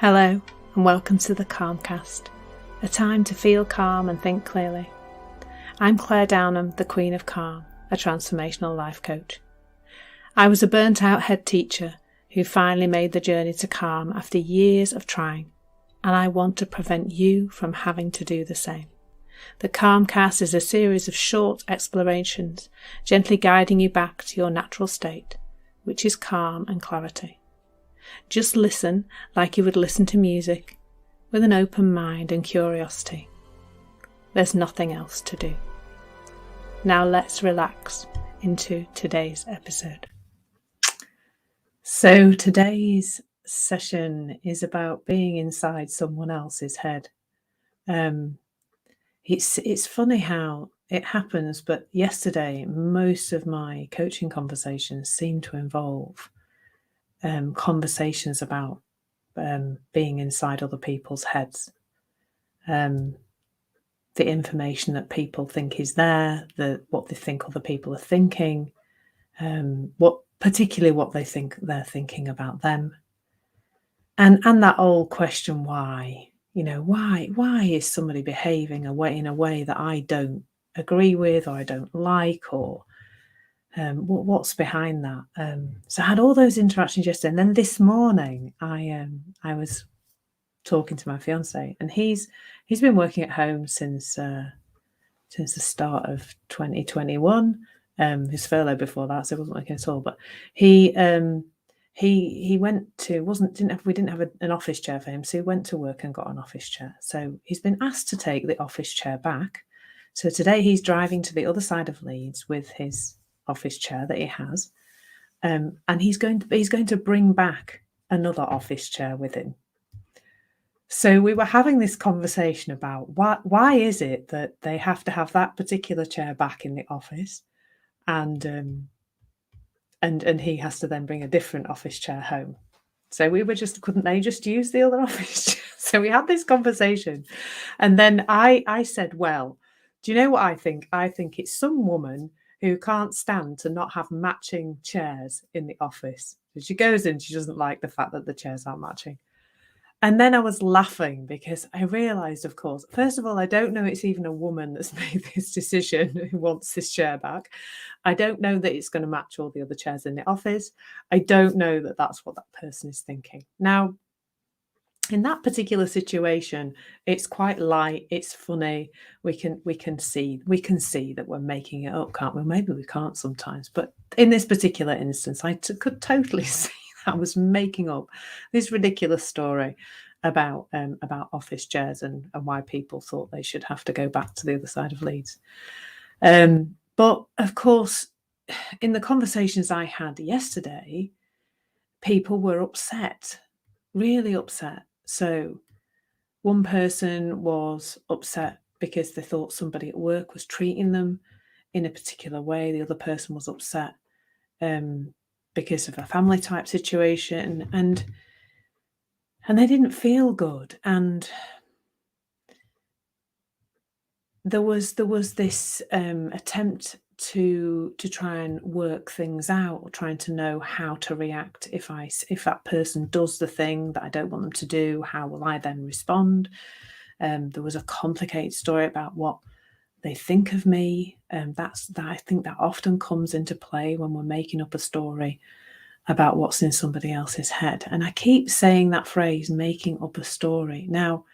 Hello and welcome to the Calmcast, a time to feel calm and think clearly. I'm Claire Downham, the Queen of Calm, a transformational life coach. I was a burnt out head teacher who finally made the journey to calm after years of trying, and I want to prevent you from having to do the same. The Calmcast is a series of short explorations, gently guiding you back to your natural state, which is calm and clarity. Just listen like you would listen to music, with an open mind and curiosity. There's nothing else to do. Now let's relax into today's episode. So today's session is about being inside someone else's head. It's funny how it happens, but yesterday most of my coaching conversations seemed to involve conversations about being inside other people's heads, the information that people think is there, what they think other people are thinking, particularly what they think they're thinking about them, and that old question, why? Why is somebody behaving in a way that I don't agree with, or I don't like, or what's behind that? So I had all those interactions yesterday, and then this morning I was talking to my fiance, and he's been working at home since the start of 2021. His furlough before that, so he wasn't working at all. But he went to we didn't have an office chair for him, so he went to work and got an office chair. So he's been asked to take the office chair back. So today he's driving to the other side of Leeds with his office chair that he has, and he's going to bring back another office chair with him. So we were having this conversation about why is it that they have to have that particular chair back in the office, and he has to then bring a different office chair home. So we were couldn't they just use the other office chair? So we had this conversation, and then I said, well, do you know what I think? I think it's some woman who can't stand to not have matching chairs in the office. So she goes in, she doesn't like the fact that the chairs aren't matching. And then I was laughing because I realised, of course, first of all, I don't know it's even a woman that's made this decision who wants this chair back. I don't know that it's going to match all the other chairs in the office. I don't know that that's what that person is thinking. Now, in that particular situation, it's quite light, it's funny. We can see that we're making it up, can't we? Maybe we can't sometimes, but in this particular instance, I could totally see that I was making up this ridiculous story about office chairs and why people thought they should have to go back to the other side of Leeds. But of course, in the conversations I had yesterday, people were upset, really upset. So one person was upset because they thought somebody at work was treating them in a particular way. The other person was upset because of a family type situation, and they didn't feel good. And there was this attempt to try and work things out, or trying to know how to react if that person does the thing that I don't want them to do. How will I then respond? There was a complicated story about what they think of me. I think that often comes into play when we're making up a story about what's in somebody else's head. And I keep saying that phrase, making up a story. Now,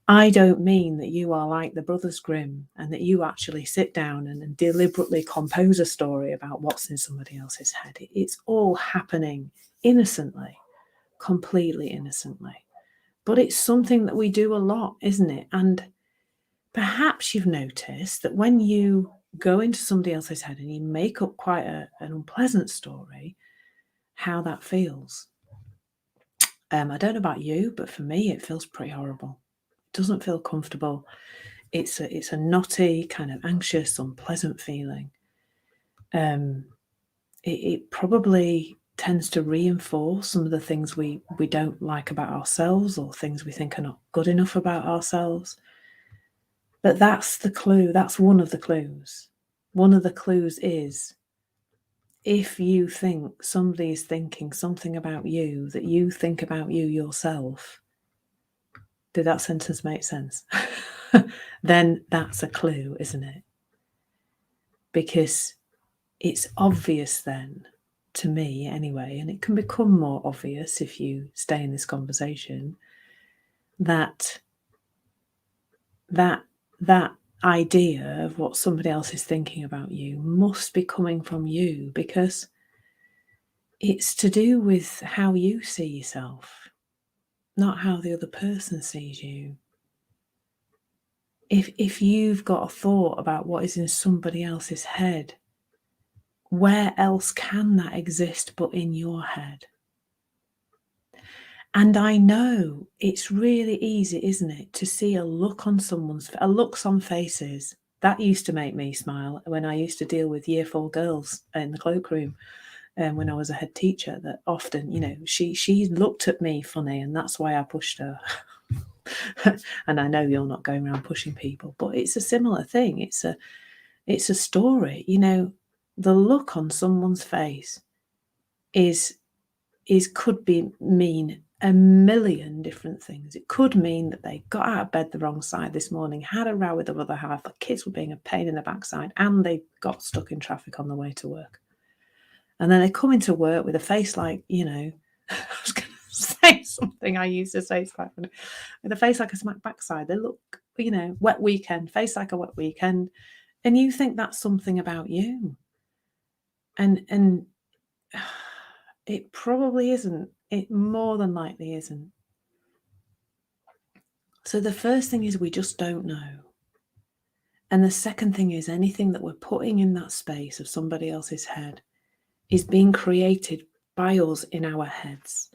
I don't mean that you are like the Brothers Grimm and that you actually sit down and deliberately compose a story about what's in somebody else's head. It's all happening innocently, completely innocently. But it's something that we do a lot, isn't it? And perhaps you've noticed that when you go into somebody else's head and you make up quite an unpleasant story, how that feels. I don't know about you, but for me, it feels pretty horrible. Doesn't feel comfortable. It's a knotty, kind of anxious, unpleasant feeling. It probably tends to reinforce some of the things we don't like about ourselves, or things we think are not good enough about ourselves. But that's the clue. That's one of the clues. One of the clues is, if you think somebody is thinking something about you that you think about you yourself, Did that sentence make sense? Then that's a clue, isn't it? Because it's obvious then, to me anyway, and it can become more obvious if you stay in this conversation, that idea of what somebody else is thinking about you must be coming from you, because it's to do with how you see yourself, not how the other person sees you. If you've got a thought about what is in somebody else's head, where else can that exist but in your head? And I know it's really easy, isn't it, to see a look on looks on faces. That used to make me smile when I used to deal with year 4 girls in the cloakroom, when I was a head teacher, that often, she looked at me funny, and that's why I pushed her. And I know you're not going around pushing people, but it's a similar thing. It's a story. The look on someone's face could mean a million different things. It could mean that they got out of bed the wrong side this morning, had a row with the other half, the kids were being a pain in the backside, and they got stuck in traffic on the way to work. And then they come into work with a face like, I was going to say something I used to say, with a face like a smack backside. They look, wet weekend, face like a wet weekend. And you think that's something about you. And it probably isn't. It more than likely isn't. So the first thing is we just don't know. And the second thing is anything that we're putting in that space of somebody else's head is being created by us in our heads.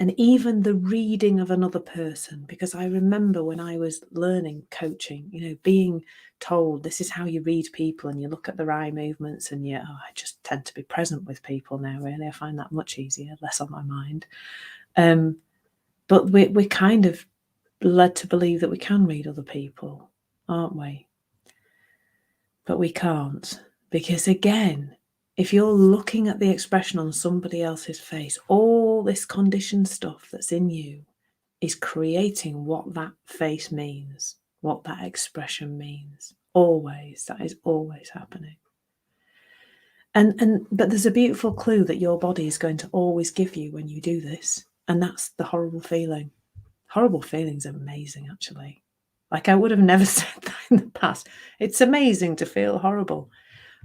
And even the reading of another person, because I remember when I was learning coaching, being told this is how you read people, and you look at their eye movements, and I just tend to be present with people now, really. I find that much easier, less on my mind. But we're kind of led to believe that we can read other people, aren't we? But we can't, because again, if you're looking at the expression on somebody else's face, all this conditioned stuff that's in you is creating what that face means, what that expression means. Always. That is always happening. But there's a beautiful clue that your body is going to always give you when you do this, and that's the horrible feeling. Horrible feelings are amazing, actually. Like, I would have never said that in the past. It's amazing to feel horrible.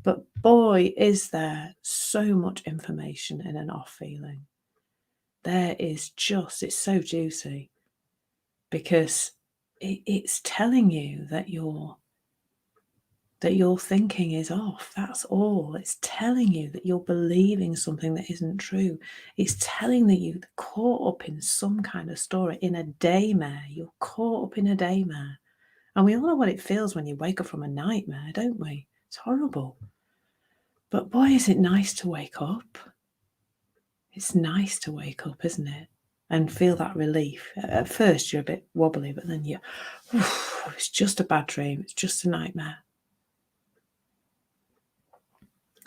But boy, is there so much information in an off feeling. It's so juicy, because it's telling you that your thinking is off. That's all. It's telling you that you're believing something that isn't true. It's telling that you're caught up in some kind of story, in a daymare. You're caught up in a daymare. And we all know what it feels when you wake up from a nightmare, don't we? It's horrible. But boy, is it nice to wake up. It's nice to wake up, isn't it? And feel that relief. At first, you're a bit wobbly, but then it's just a bad dream. It's just a nightmare.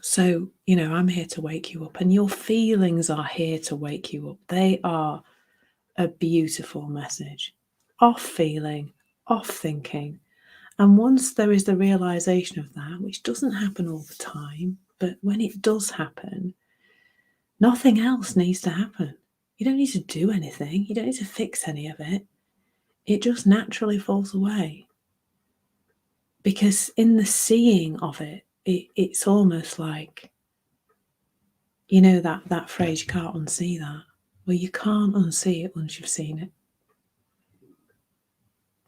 So, I'm here to wake you up, and your feelings are here to wake you up. They are a beautiful message. Off feeling, off thinking. And once there is the realization of that, which doesn't happen all the time, but when it does happen, nothing else needs to happen. You don't need to do anything. You don't need to fix any of it. It just naturally falls away. Because in the seeing of it, it's almost like, that phrase, you can't unsee that. Well, you can't unsee it once you've seen it.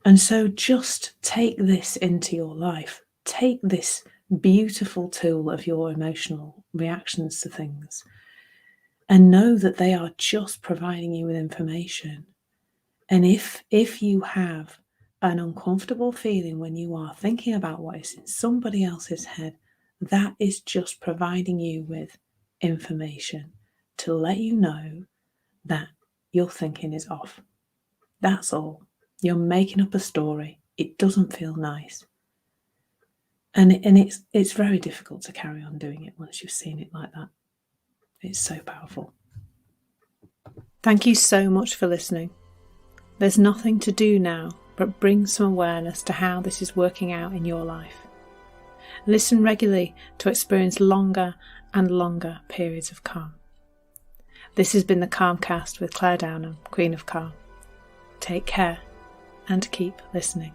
And so just take this into your life. Take this beautiful tool of your emotional reactions to things, and know that they are just providing you with information. And if you have an uncomfortable feeling when you are thinking about what is in somebody else's head, that is just providing you with information to let you know that your thinking is off. That's all. You're making up a story. It doesn't feel nice. And it's very difficult to carry on doing it once you've seen it like that. It's so powerful. Thank you so much for listening. There's nothing to do now but bring some awareness to how this is working out in your life. Listen regularly to experience longer and longer periods of calm. This has been the Calmcast with Claire Downham, Queen of Calm. Take care and keep listening.